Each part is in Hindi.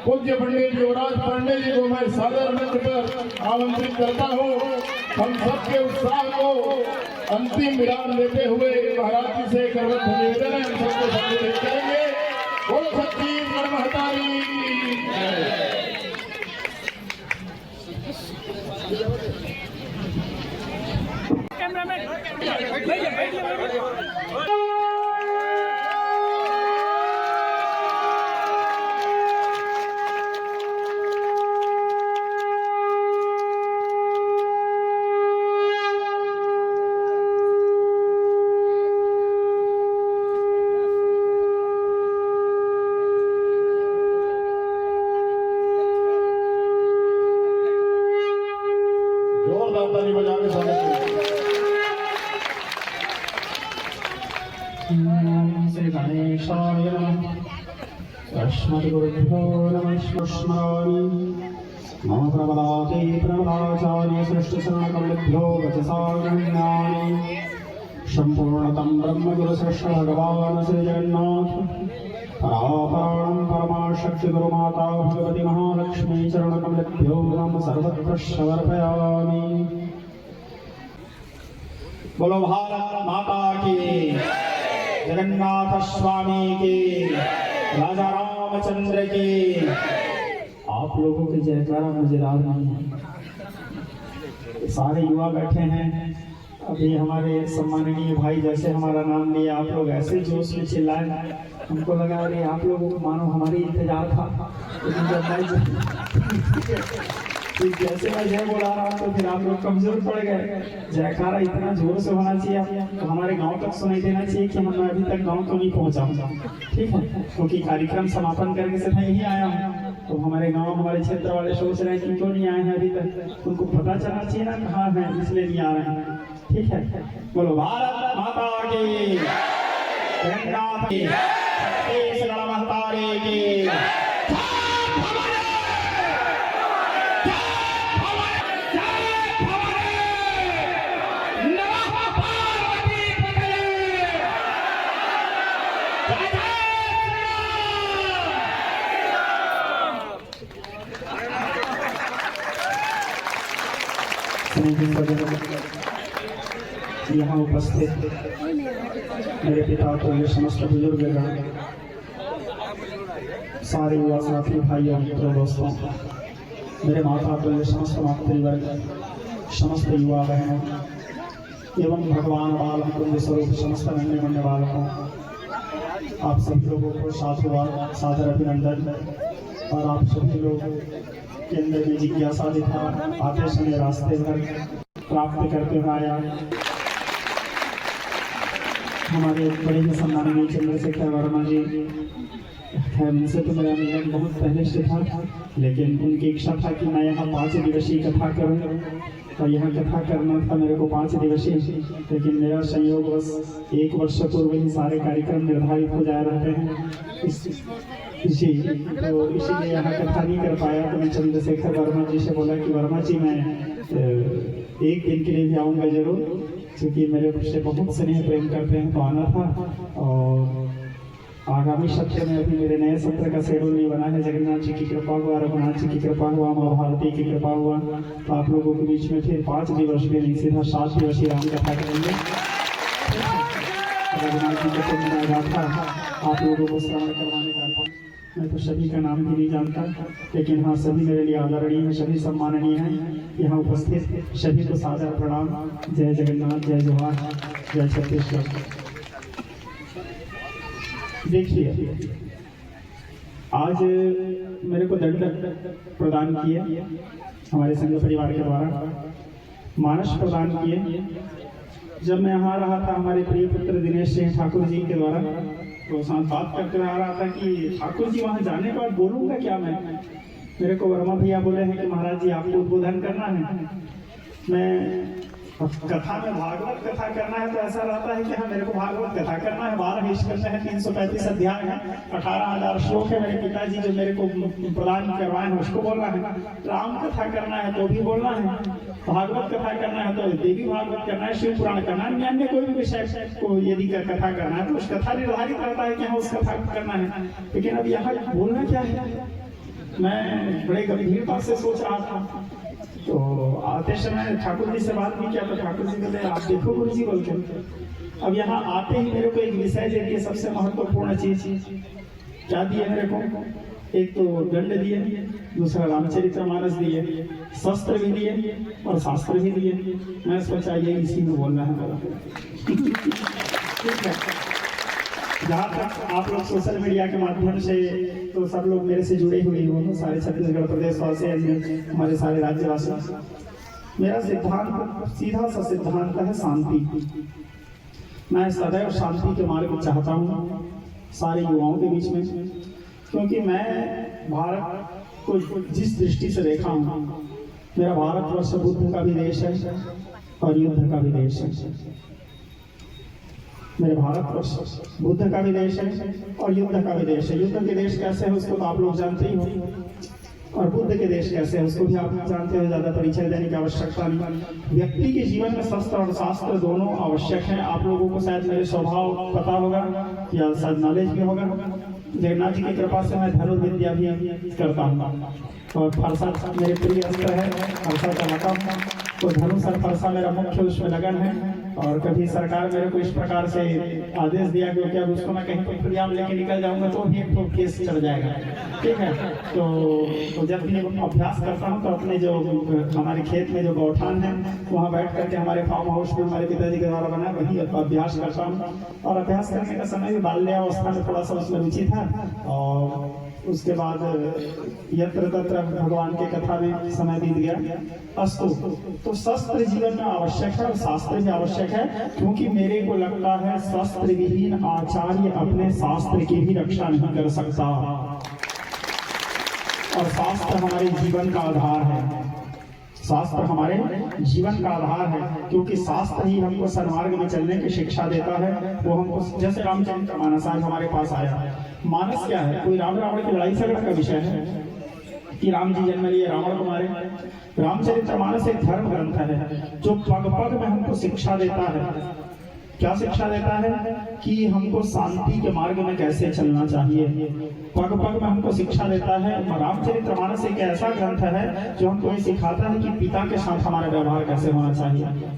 पूज्य पंडित युवराज पांडे जी को मैं सादर मंच पर आमंत्रित करता हूँ। हम सबके उत्साह को अंतिम विराम देते हुए महाराज जी से करवत निवेदन है, हम सबको संबोधित करेंगे। बोलो छत्तीसगढ़ महतारी श्री गणेशाय नमः। अस्मद्गुरुभ्यो नमः। स्मरामि मम प्रबलाते प्रबलाचार्य सृष्टिशरणकमलेभ्यो वचसा गण्यामि। सम्पूर्णतं ब्रह्मगुरुश्रेष्ठ भगवान् श्री जगन्नाथ परापराणं परमाशक्ति गुरुमाता भगवती महालक्ष्मी चरणकमलेभ्यो नमः सर्वत्र समर्पयामि। बोलो भारत माता की, जगन्नाथ स्वामी की, राजा रामचंद्र की। आप लोगों की जयकारा मजेदार नहीं है। सारे युवा बैठे हैं। अभी हमारे सम्माननीय भाई जैसे हमारा नाम लिया, आप लोग ऐसे जोश में चिल्लाए, हमको लगा अरे आप लोगों को मानो हमारी इंतजार था। लेकिन जब मैं जैसे मैं जय बोला रहा तो फिर आप लोग कमजोर पड़ गए। जयकारा इतना जोर से होना चाहिए तो हमारे गांव तक सुनाई देना चाहिए कि मैं अभी तक गांव तो नहीं पहुंचा हूँ, ठीक है, क्योंकि कार्यक्रम समापन करके सिर्फ यही आया हूँ। तो हमारे गांव हमारे क्षेत्र वाले सोच रहे हैं कि क्यों नहीं आए हैं अभी तक, उनको पता चलना चाहिए ना कहाँ है, इसलिए नहीं आ रहे हैं, ठीक है। बोलो भारत माता की, जगन्नाथ की, छत्तीसगढ़ महतारी की। यहाँ उपस्थित मेरे पिता तो ये समस्त बुजुर्ग सारे युवा साथी भाइयों मित्रों दोस्तों, मेरे माता तो ये समस्त मातृवर्ग, समस्त युवा बहनों एवं भगवान बाल कुंज स्वरूप समस्त अन्य बनने बालकों, आप सभी लोगों को साधुवाद सादर अभिनंदन। और आप सभी लोग के अंदर में जिज्ञासा दिखा, आते समय रास्ते भर प्राप्त करते हुए आया। हमारे बड़े ही सम्माननीय चंद्रशेखर वर्मा जी, उनसे तो मेरा मिलन बहुत पहले से था, लेकिन उनकी इच्छा था कि मैं यहाँ 5 दिवसीय कथा करूँ और यहाँ कथा करना था मेरे को 5 दिवसीय, लेकिन मेरा संयोग बस 1 वर्ष पूर्व ही सारे कार्यक्रम निर्धारित हो जा रहे हैं। तो इसीलिए यहाँ कथा नहीं कर पाया। तो मैं चंद्रशेखर वर्मा जी से बोला कि वर्मा जी मैं 1 दिन के लिए भी आऊँगा जरूर, क्योंकि मेरे मुझसे बहुत स्नेह प्रेम करते हैं, तो आना था। और आगामी सत्र में अभी मेरे नए सत्र का शेड्यूल नहीं बना है। जगन्नाथ जी की कृपा हुआ, रघुनाथ जी की कृपा हुआ, माँ भारती की कृपा हुआ, तो आप लोगों के बीच में फिर 5 दिवस में नहीं सीधा 7 दिवसीय राम कथा करेंगे। रघुनाथ जी का तो गाथा आप लोगों को श्रवण करवाने का, मैं तो सभी का नाम भी नहीं जानता, लेकिन हाँ सभी मेरे लिए आदरणीय हैं, सभी सम्माननीय हैं। यहाँ उपस्थित सभी को सादर प्रणाम। जय जगन्नाथ, जय जवाहर, जय छत्तीसगढ़। देखिए आज मेरे को दंड प्रदान किए हमारे संघ परिवार के द्वारा, मानस प्रदान किए। जब मैं यहाँ रहा था हमारे प्रिय पुत्र दिनेश सिंह ठाकुर जी के द्वारा, तो साथ बात करते आ रहा था कि ठाकुर जी वहाँ जाने के बाद बोलूँगा क्या मैं। मेरे को वर्मा भैया बोले हैं कि महाराज जी आपको उद्बोधन करना है। मैं कथा में भागवत कथा करना है तो ऐसा रहता है कि हाँ मेरे को भागवत कथा करना है। 12 स्कंद है, 335 अध्याय है, 18,000 श्लोक है। मेरे पिताजी जो मेरे को प्रदान करवाए हैं उसको बोलना है। राम कथा करना है तो भी बोलना है, भागवत कथा करना है तो देवी भागवत करना है, शिव पुराण करना है, अन्य कोई भी विषय को यदि कथा करना है तो उस कथा निर्धारित रहता है कि हाँ उस कथा करना है। लेकिन अब यहाँ बोलना क्या है, मैं बड़े गंभीरता से सोच रहा था। तो आते समय ठाकुर जी से बात भी किया तो ठाकुर जी बोले आप देखो गुरु जी बोल के। अब यहाँ आते ही मेरे को एक विषय दे दिए, सबसे महत्वपूर्ण चीज क्या दिए मेरे को, एक तो दंड दिए, दूसरा रामचरितमानस दिए, शस्त्र भी दिए और शास्त्र भी दिए। मैं सोचा ये इसी में बोलना है मेरा। ठीक है, जहाँ तक आप लोग सोशल मीडिया के माध्यम से तो सब लोग मेरे से जुड़े हुए हो, सारे छत्तीसगढ़ प्रदेश वासी, हमारे सारे राज्यवासी। मेरा सिद्धांत सीधा सा सिद्धांत है शांति। मैं सदैव शांति के मार्ग चाहता हूँ सारे युवाओं के बीच में, क्योंकि मैं भारत को जिस दृष्टि से देखा हूँ, मेरा भारतवर्ष बुद्ध का भी देश है और युद्ध का भी देश है। मेरे भारतवर्ष बुद्ध का भी देश है और युद्ध का भी देश है। युद्ध के देश कैसे है उसको तो आप लोग जानते ही हो, और बुद्ध के देश कैसे है उसको भी आप जानते हो, ज्यादा परिचय देने की आवश्यकता नहीं। व्यक्ति के जीवन में शस्त्र और शास्त्र दोनों आवश्यक हैं। आप लोगों को शायद मेरे स्वभाव पता होगा या शायद नॉलेज भी होगा। जगन्नाथ जी की कृपा से मैं धनुर्विद्या भी करता हूँ और फरसा मेरे प्रिय अस्त्र है, फरसा चलाता हूँ। तो धनुष और फरसा मेरा मुख्य उसमें लगन है। और कभी सरकार मेरे को इस प्रकार से आदेश दिया कि क्या उसको मैं कहीं पर प्रियाम लेके निकल जाऊंगा तो भी एक तो केस चढ़ जाएगा। ठीक है, तो जब भी अभ्यास करता हूँ तो अपने जो हमारे खेत में जो गौठान है वहाँ बैठ करके हमारे फार्म हाउस में हमारे पिताजी के द्वारा बना वही अभ्यास करता हूँ। और अभ्यास करने का समय भी बाल्यावस्था में थोड़ा सा उसमें रुचि था, और उसके बाद यत्र तत्र भगवान के कथा में समय बीत गया। अस्तु, तो शस्त्र जीवन में आवश्यक है और शास्त्र भी आवश्यक है, क्योंकि मेरे को लगता है शस्त्र विहीन आचार्य अपने शास्त्र की भी रक्षा नहीं कर सकता, और शास्त्र हमारे जीवन का आधार है। शास्त्र हमारे जीवन का आधार है, क्योंकि शास्त्र ही हमको सन्मार्ग में चलने की शिक्षा देता है। वो हमको, जैसे रामचरितमानस आज हमारे पास आया, मानस क्या है, कोई राम रावण की लड़ाई झगड़ा का विषय है कि राम जी जन्म लिए रावण को मारे। रामचरितमानस एक धर्म ग्रंथ है जो पग पग में हमको शिक्षा देता है। क्या शिक्षा देता है कि हमको शांति के मार्ग में कैसे चलना चाहिए, पग पग में हमको शिक्षा देता है। रामचरितमानस एक ऐसा ग्रंथ है जो हमको ये सिखाता है कि पिता के साथ हमारा व्यवहार कैसे होना चाहिए,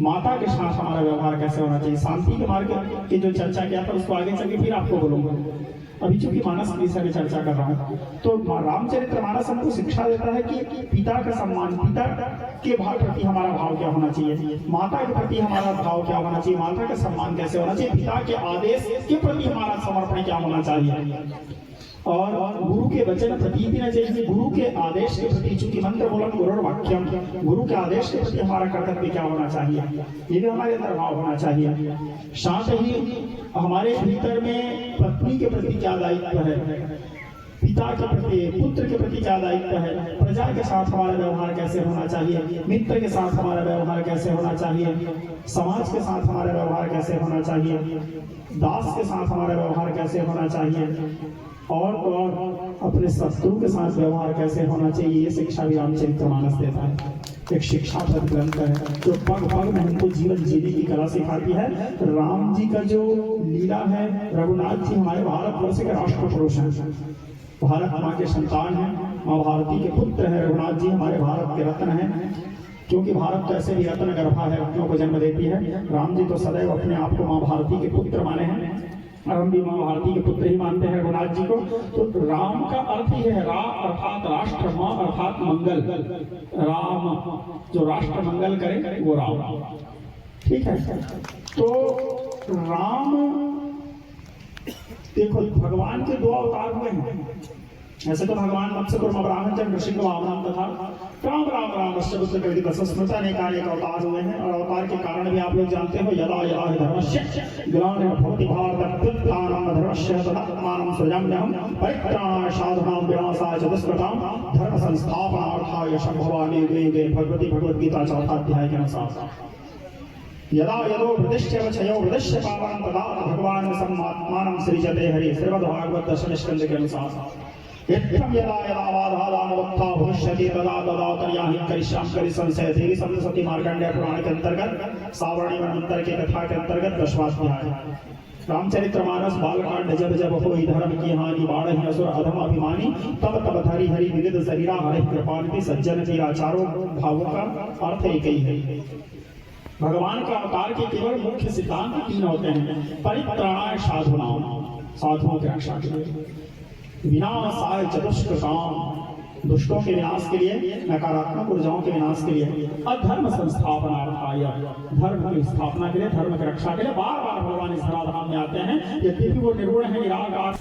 माता के साथ हमारा व्यवहार कैसे होना चाहिए। शांति के मार्ग की जो चर्चा किया था उसको आगे चल के फिर आपको बोलूंगा, अभी चूंकि मानस विषय में चर्चा कर रहा हूँ। तो रामचरितमानस हमको शिक्षा देता है कि पिता का सम्मान, पिता के भाव प्रति हमारा भाव क्या होना चाहिए, माता के प्रति हमारा भाव क्या होना चाहिए, माता का सम्मान कैसे होना चाहिए, पिता के आदेश के प्रति हमारा समर्पण क्या होना चाहिए, और गुरु के वचन प्रति देना चाहिए। गुरु के आदेश के प्रति, चूंकि मंत्र बोलन गुरु वाक्यम, गुरु के आदेश के प्रति हमारा कर्तव्य क्या होना चाहिए, ये भी हमारे अंदर भाव होना चाहिए। साथ ही हमारे भीतर में पत्नी के प्रति क्या दायित्व है, पिता के प्रति, पुत्र के प्रति क्या दायित्व है, प्रजा के साथ हमारा व्यवहार कैसे होना चाहिए, मित्र के साथ हमारा व्यवहार कैसे होना चाहिए, समाज के साथ हमारा व्यवहार कैसे होना चाहिए, दास के साथ हमारा व्यवहार कैसे होना चाहिए, और अपने शत्रु के साथ व्यवहार कैसे होना चाहिए। ये शिक्षा भी रामचरितमानस देता है। एक शिक्षाप्रद ग्रंथ है जो पग पग में हमको जीवन जीने की कला सिखाती है। राम जी का जो लीला है, रघुनाथ जी हमारे भारतवर्ष के राष्ट्र पुरुष हैं, भारत माँ के संतान हैं, माँ भारती के पुत्र हैं। रघुनाथ जी हमारे भारत के रत्न हैं, क्योंकि भारत तो ऐसे भी रत्न गर्भा है, रत्नों को जन्म देती है। राम जी तो सदैव अपने आप को माँ भारती के पुत्र माने हैं, और हम भी माँ भारती के पुत्र ही मानते हैं रघुनाथ जी को। तो राम का अर्थ ही है, रा अर्थात राष्ट्र, माँ अर्थात मंगल। राम जो राष्ट्र मंगल करे वो राम, ठीक है। तो राम, देखो भगवान के दो अवतार हुए हैं। ऐसे तो भगवान मत्स्य कुर्म ब्राह्मण ऋषि को वामन तथा राम राम राम अष्टपुत्र कविता स्मृता अनेक अवतार हुए हैं। और अवतार के कारण भी आप लोग जानते हो, यदा यदा हि धर्मस्य ग्लानिर्भवति भारतम धर्मस्य तदात्मानं सृजाम्यहं परित्राणाय साधूनां विनाशाय च दुष्कृतां धर्म संस्थापनार्थाय संभवामि युगे युगे। भगवती भगवद्गीता चौथा अध्याय के अनुसार यदा यदो वृदिश्य वचयो वृदिश्य पावनं तदा भगवान् सम्मात्मानं सृजते हरि। श्रीमद्भागवत दशम स्कंद के अनुसार यदा यदा वाधादानवत्था भविष्यति तदा तदा तर्याहि करिष्यामि करि संशय। देवी सप्तशती मार्कंडेय पुराण के अंतर्गत सावर्णी मंत्र की कथा के अंतर्गत 10वां अध्याय। रामचरितमानस बालकांड जब जब होई धर्म की हानि बाढ़ असुर अधम अभिमानी तब तब धरि हरि विविध शरीरा हरि कृपानिधि सज्जन पीरा चारों भावों का अर्थ एक ही है। भगवान का अवतार के केवल मुख्य सिद्धांत 3 होते हैं। परित्राणाय साधूनां, साधुओं की रक्षा के लिए, विनाशाय चतुष्कृतां, दुष्टों के विनाश के लिए, नकारात्मक ऊर्जाओं के विनाश के लिए, अधर्म संस्थापनार्थाय, धर्म की स्थापना के लिए, धर्म की रक्षा के लिए बार बार भगवान इस धराधाम में आते हैं। यद्यपि वो निर्गुण है, निराकार